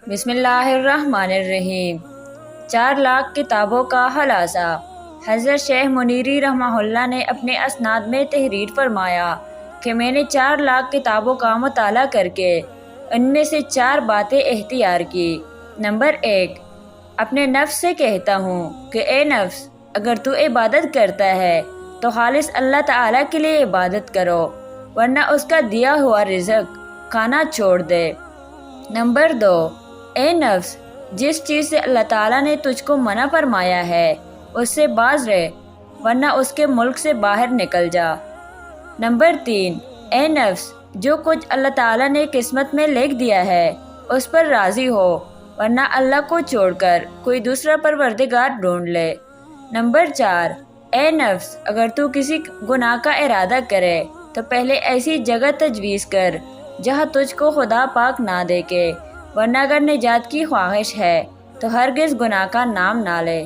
بسم اللہ الرحمن الرحیم۔ 4 لاکھ کتابوں کا خلاصہ۔ حضرت شیخ منیری رحمہ اللہ نے اپنے اسناد میں تحریر فرمایا کہ میں نے 4 لاکھ کتابوں کا مطالعہ کر کے ان میں سے 4 باتیں اختیار کی۔ نمبر 1، اپنے نفس سے کہتا ہوں کہ اے نفس، اگر تو عبادت کرتا ہے تو خالص اللہ تعالیٰ کے لیے عبادت کرو، ورنہ اس کا دیا ہوا رزق کھانا چھوڑ دے۔ نمبر 2، اے نفس، جس چیز سے اللہ تعالیٰ نے تجھ کو منع فرمایا ہے اس سے باز رہ، ورنہ اس کے ملک سے باہر نکل جا۔ نمبر 3، اے نفس، جو کچھ اللہ تعالیٰ نے قسمت میں لکھ دیا ہے اس پر راضی ہو، ورنہ اللہ کو چھوڑ کر کوئی دوسرا پروردگار ڈھونڈ لے۔ نمبر 4، اے نفس، اگر تو کسی گناہ کا ارادہ کرے تو پہلے ایسی جگہ تجویز کر جہاں تجھ کو خدا پاک نہ دیکھے، ورنہ اگر نجات کی خواہش ہے تو ہرگز گناہ کا نام نہ لے۔